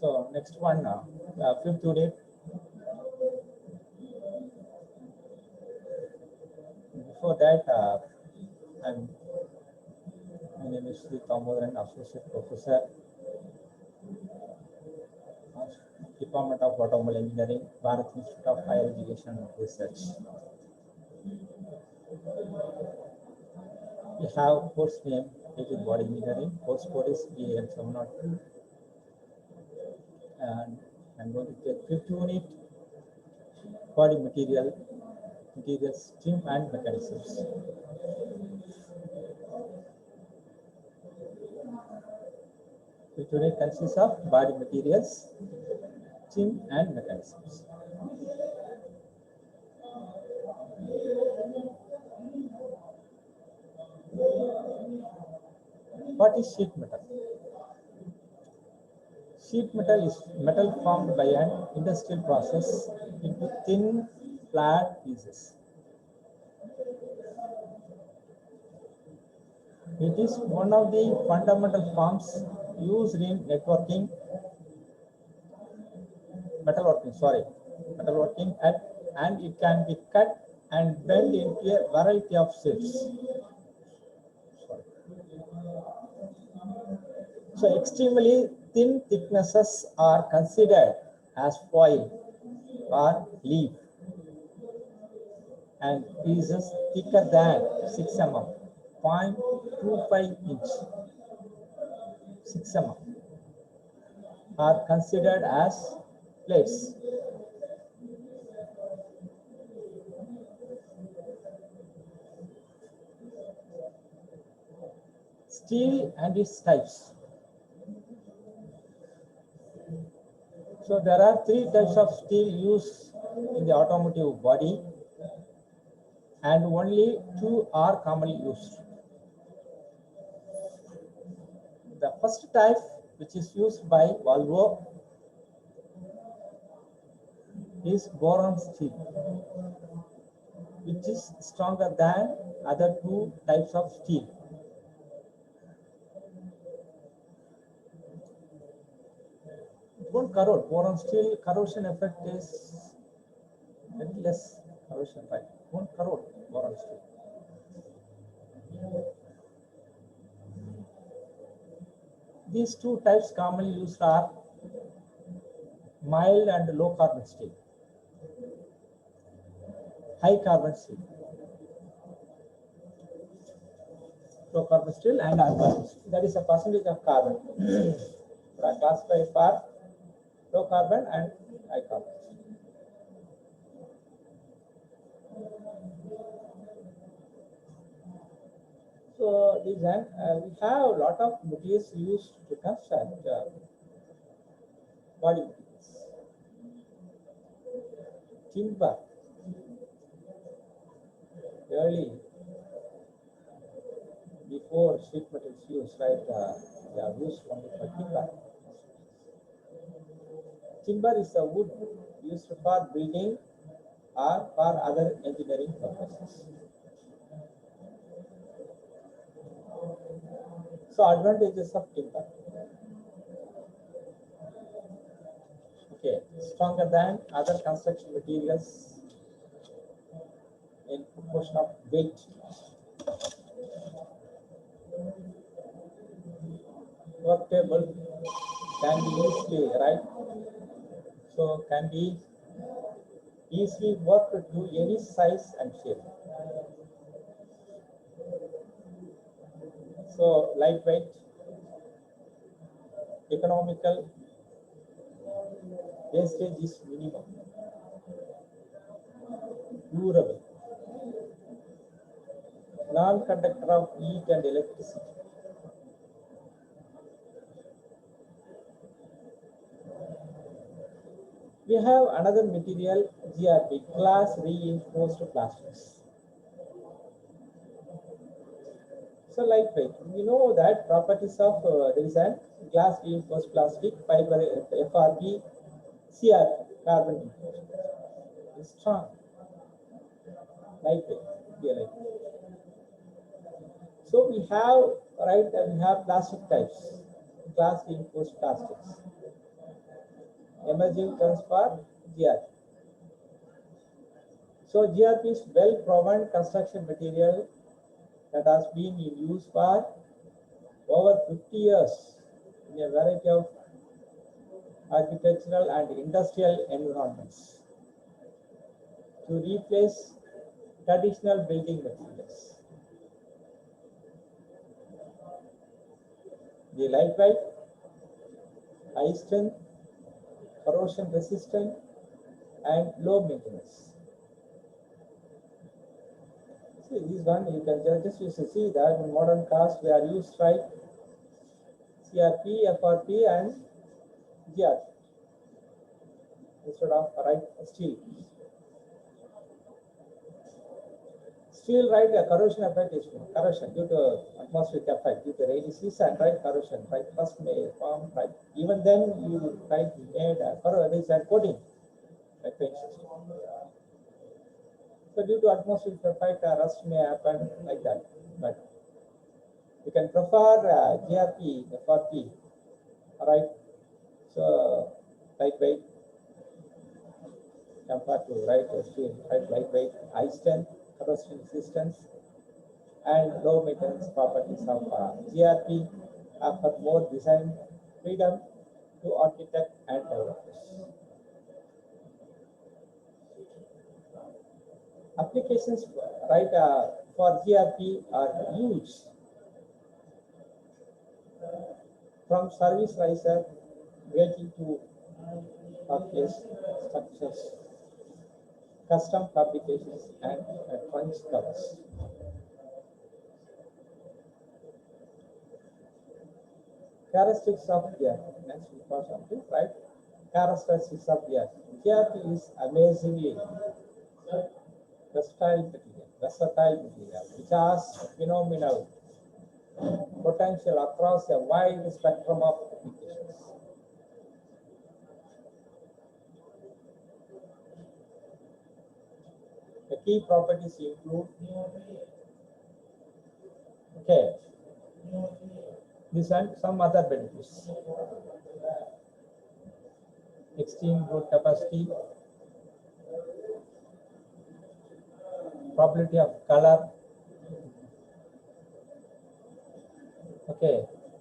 So next one, fifth unit. Before that, my name is Sri Damodaran, Associate Professor, Department of Automobile Engineering, Bharat Institute of Higher Education and Research. We have course name Rigid Body Engineering. Course code is BAM702. And I'm going to take fifth unit, body materials, stream and mechanisms. Fifth unit consists of body materials, stream and mechanisms. What is sheet metal? Sheet metal is metal formed by an industrial process into thin, flat pieces. It is one of the fundamental forms used in metalworking, and it can be cut and bent into a variety of shapes. So extremely thin thicknesses are considered as foil or leaf, and pieces thicker than 6 mm, 0.25 inch, 6 mm, are considered as plates. Steel and its types. So there are 3 types of steel used in the automotive body, and only 2 are commonly used. The first type, which is used by Volvo, is boron steel, which is stronger than other 2 types of steel. It won't corrode. Boron steel corrosion effect is very less corrosion, right? It won't corrode boron steel. These 2 types commonly used are mild and low carbon steel, high carbon steel, low carbon steel and high carbon steel. That is a percentage of carbon. They are classified for low carbon and high carbon. So we have a lot of materials used to construct body materials. Timber, early, before sheet metal is used, right? They are used only for timber. Timber is a wood used for building or for other engineering purposes. So advantages of timber. Okay, stronger than other construction materials in proportion of weight. Workable, can be easily, right? So can be easily worked to any size and shape. So lightweight, economical, wastage is minimum, durable, non-conductor of heat and electricity. We have another material, GRP, glass reinforced plastics. So lightweight, we know that properties of there is a glass reinforced plastic, fiber, FRP, CRP, carbon reinforced. It's strong, lightweight, lightweight. So we have, right, we have plastic types, glass reinforced plastics. emerging terms for GRP. So GRP is well-proven construction material that has been in use for over 50 years in a variety of architectural and industrial environments to replace traditional building materials. The lightweight, high strength, corrosion resistant, and low maintenance. See this one, you can just use to see that in modern cars we are used right CRP, FRP, and GRP instead of right steel. Steel, right, a corrosion effect is corrosion due to atmospheric effect, due to rainy season, right, corrosion, right, first may form, right. Even then, you right made a corrosion coating, like paint system. So due to atmospheric effect, rust may happen like that. But you can prefer GRP, FRP, right? So lightweight compared to right steel, right, lightweight, high strength, corrosion resistance, and low maintenance properties of GRP offer more design freedom to architect and developers. Applications right for GRP are huge, from service riser waiting to obvious structures, custom fabrications, and trench covers. Characteristics of GRP. Next, we pass on to right. Characteristics of GRP. GRP is amazingly versatile material, which has phenomenal potential across a wide spectrum of applications. The key properties include this and some other benefits. Extreme load capacity, probability of color,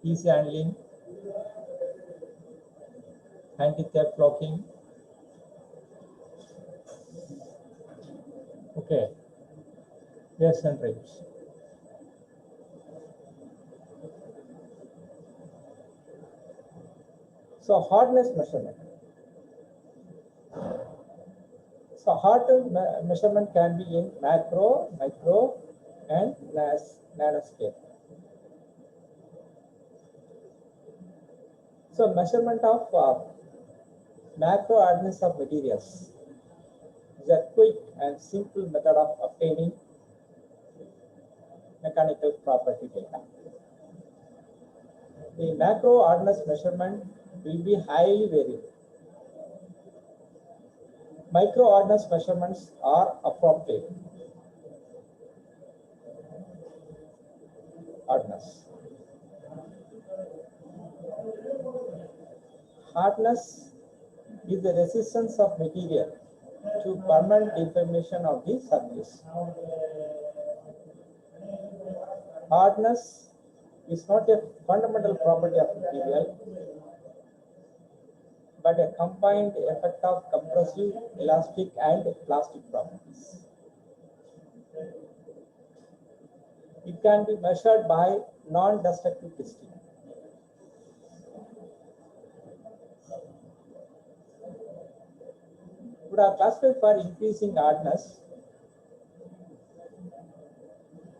easy handling, anti-theft blocking, resistance rates. So hardness measurement. So hardness measurement can be in macro, micro, and nanoscale. So measurement of macro hardness of materials is a quick and simple method of obtaining mechanical property data. The macro hardness measurement will be highly variable. Micro hardness measurements are appropriate. Hardness. Hardness is the resistance of material to permanent deformation of the surface. Hardness is not a fundamental property of material, but a combined effect of compressive, elastic, and plastic properties. It can be measured by non-destructive testing. Would have classified for increasing hardness.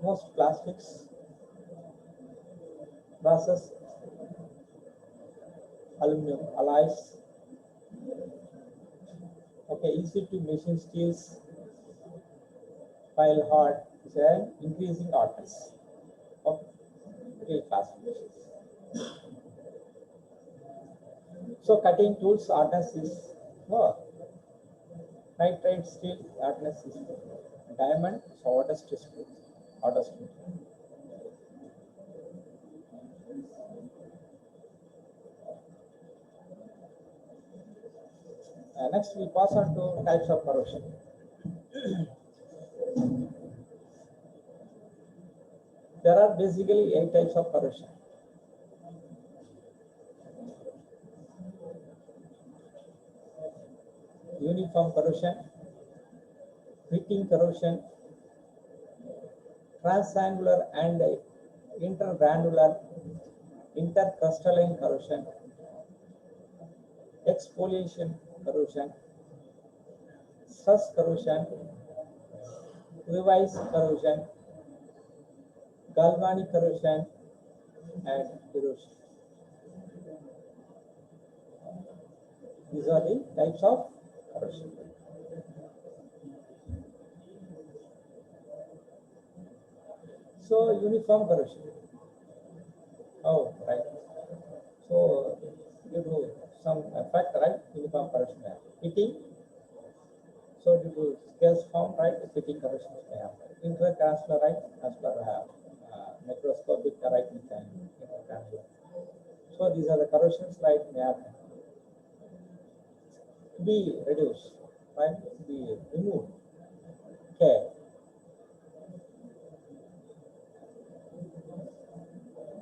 Most plastics process aluminum alloys. Easy to machine steels, file hard is an increasing hardness of material classifications. So cutting tools hardness is more. Nitride steel hardness is diamond, so hardest is hardest. Next, we pass on to types of corrosion. There are basically 8 types of corrosion. Uniform corrosion, fitting corrosion, transangular and intergranular, intercrystalline corrosion, exfoliation corrosion, stress corrosion, crevice corrosion, galvanic corrosion, and erosion. These are the types of corrosion. So, uniform corrosion. Oh, right. So, due to some effect, right? Uniform corrosion. Fitting. So, due to scales form, right? Fitting corrosion may happen. Intercrystalline, right? As per microscopic, right? Intercrystalline. So, these are the corrosions, right? May happen. Be reduced, right? Be removed. Care.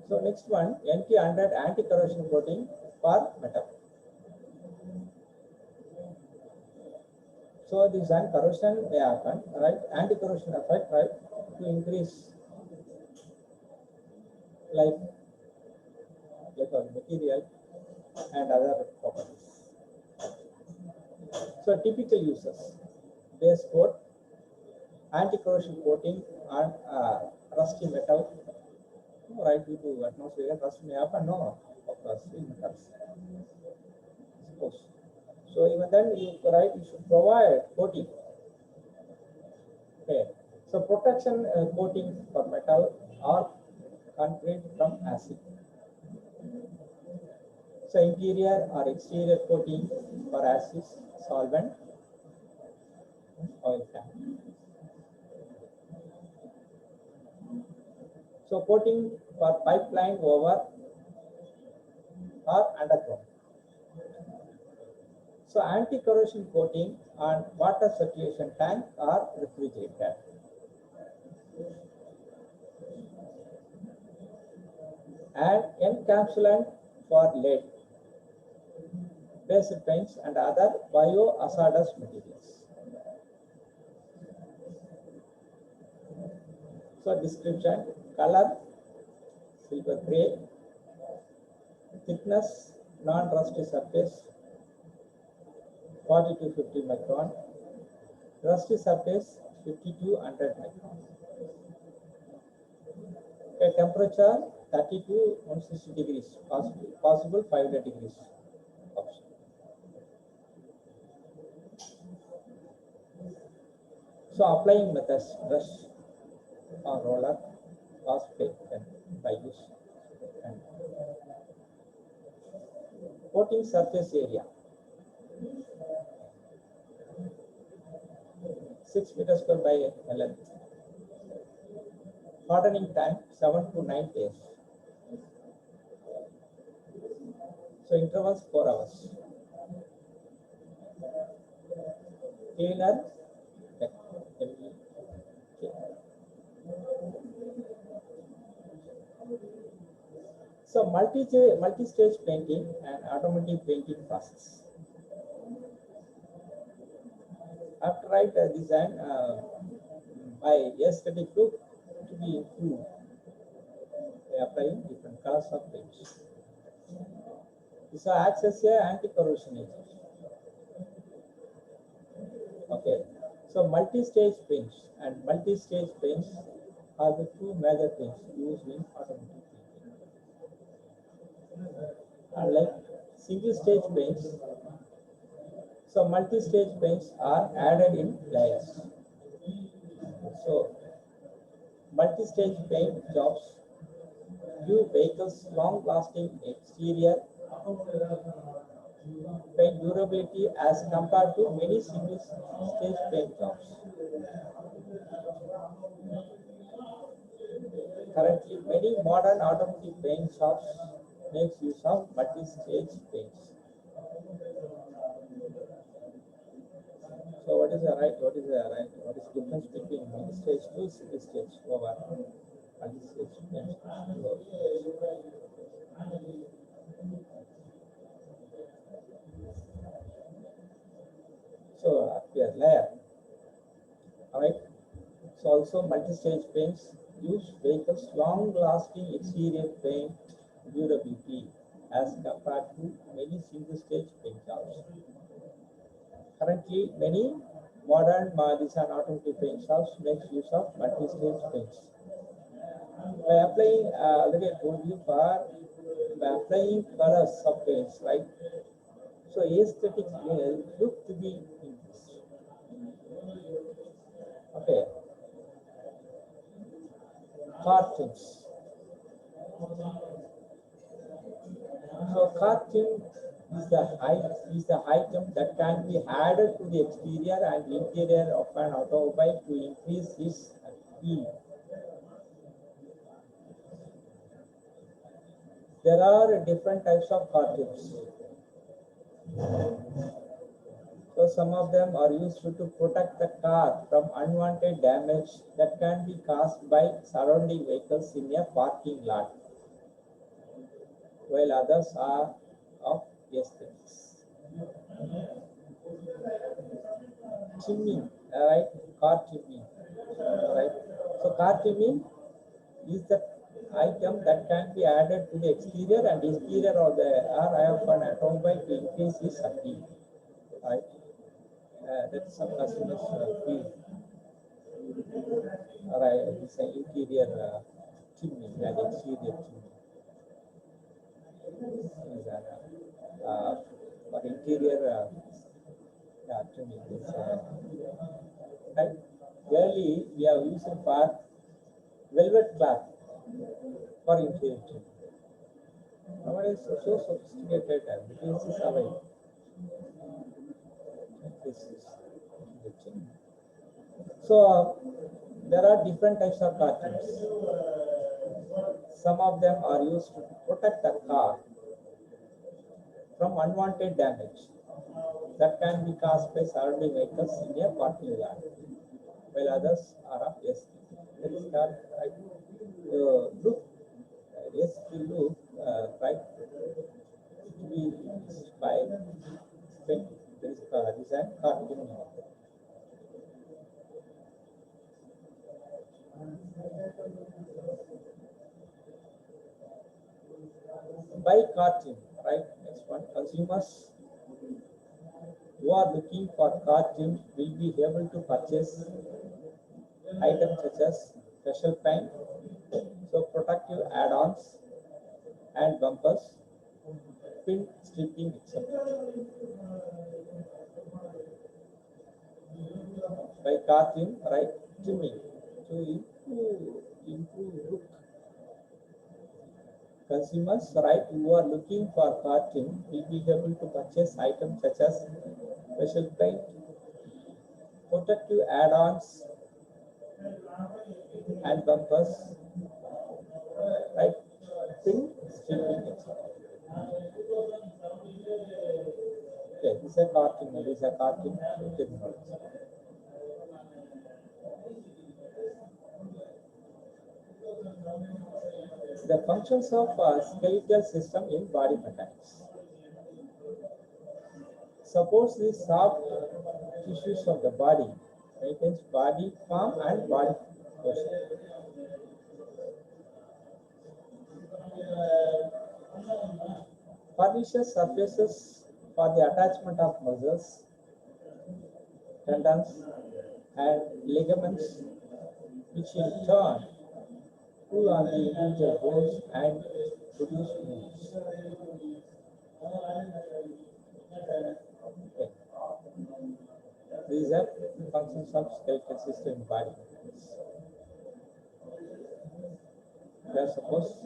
So next one, NT100 anti-corrosion coating for metal. So this corrosion may happen, right? Anti-corrosion effect, right? To increase life of material and other properties. So typical uses: base coat, anti-corrosion coating on rusty metal. Right, due to atmospheric rust may happen, no, of course, in metals. Suppose. So even then, you should provide coating. Okay. So protection coating for metal or concrete from acid. So interior or exterior coating for acids, solvent, oil tank. So coating for pipeline over or underground. So anti-corrosion coating on water circulation tank or refrigerator. And encapsulant for lead, basic paints and other biohazardous materials. So description: color silver gray, thickness non-rusty surface 40 to 50 micron, rusty surface 50 to 100 micron. Okay, temperature 30 to 160 degrees, possible 500 degrees option. So applying methods: brush or roller, or spray by use, and coating surface area 6 meters square by length. Hardening time 7 to 9 days. So intervals 4 hours. Cleaner. So multi-stage painting and automatic painting process. After right design by aesthetic look to be improved by applying different colors of paints. So acts as a anti-corrosion agent. Okay. So multi-stage paints and multi-stage paints are the two major paints used in automotive painting. Unlike single-stage paints, so multi-stage paints are added in layers. So multi-stage paint jobs give vehicles long-lasting exterior paint durability as compared to many single-stage paint jobs. Currently, many modern automotive paint shops make use of multi-stage paints. So what is the right? What is the right? What is the difference between stage to single stage over multi-stage? So here layer, all right. So also multi-stage paints use vehicles long-lasting exterior paint durability as compared to many single-stage paint jobs. Currently, many modern design automotive paint shops make use of multi-stage paints. By applying, already I told you by applying colors of paints, right? So aesthetic look to be increased. Okay, cartoons. So cartoon is the item that can be added to the exterior and interior of an automobile to increase its appeal. There are different types of cartoons. So some of them are used to protect the car from unwanted damage that can be caused by surrounding vehicles in a parking lot, while others are of aesthetics. Chimney, right? Car chimney, right? So car chimney is the item that can be added to the exterior and interior of the of an automobile to increase its appeal, right? That some customers feel, right? It's an interior chimney and exterior chimney. Is an, for interior chimney. It's, right? Early we are using for velvet cloth for interior chimney. Nowadays, so sophisticated this is available. This is the chimney. So there are different types of cartoons. Some of them are used to protect the car from unwanted damage that can be caused by surrounding vehicles in a parking lot, while others are of aesthetic. That is called right. Look, aesthetic look, right, to be by paint. There is design cartoon. By cartoon, right? Next one, consumers who are looking for car trim will be able to purchase items such as special paint, so protective add-ons and bumpers, pin stripping, etc. By car trim, right? Trimming to improve look. Consumers, right, who are looking for car trim will be able to purchase items such as special paint, protective add-ons and bumpers, right? Pin stripping, etc. Okay, this is a cartoon. This is a cartoon technology. The functions of skeletal system in body mechanics. Supports the soft tissues of the body, maintains body form and body posture. Furnishes surfaces for the attachment of muscles, tendons, and ligaments, which in turn pull on the individual bones and produce moves. Okay. These are functions of skeletal system in body. They are supposed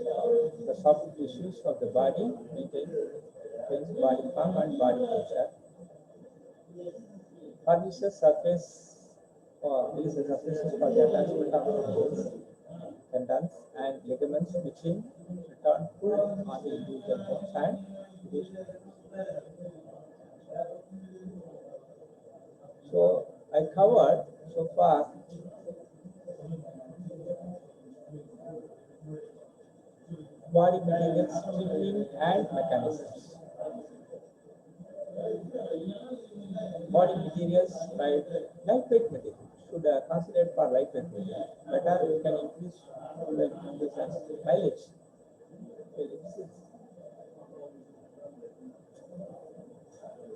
the soft tissues of the body maintains body form and body posture. Furnishes surface or these are surfaces for the attachment of bones, tendons, and ligaments, which in return pull on the individual bones and produce. So I covered so far body materials, stripping and mechanisms. Body materials, right? Lightweight material should considered for lightweight material. Better you can increase the mileage.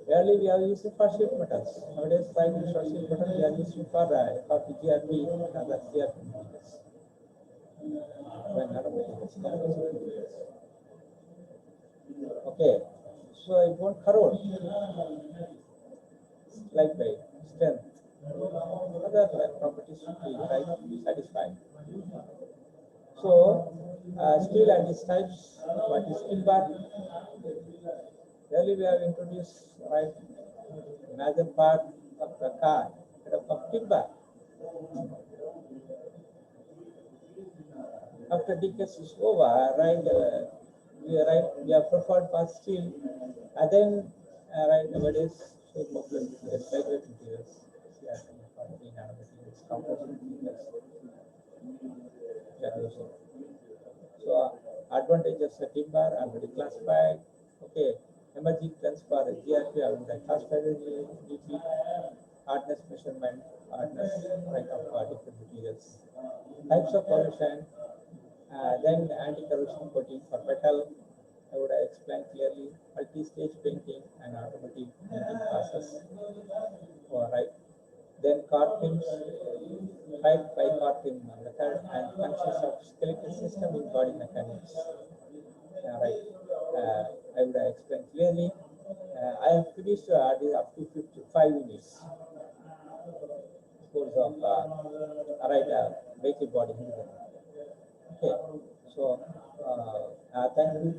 Earlier we are using for sheet metals. Nowadays, for sheet metal we are using for PGRP and other CRP materials. When nanomaterials. Okay, so it won't corrode. Lightweight, strength, other properties should be satisfied. So, steel and its types, what is timber? Earlier we have introduced right major part of the car of timber. After decades is over, right? We are preferred for steel, and then right nowadays so popular materials, lightweight materials, yeah, nanomaterials, composite materials. Yeah, so advantages of timber already classified. Okay, emerging trends for GRP already classified as GP. Hardness measurement, hardness right of different materials. Types of pollution, then anti-corrosion coating for metal. I would explain clearly multi-stage painting and automotive painting process. All right. Then cartons, type by carton method and functions of skeletal system in body mechanics. Right. I would explain clearly. I have finished up to 55 units course of right basic body. Okay. So thank you.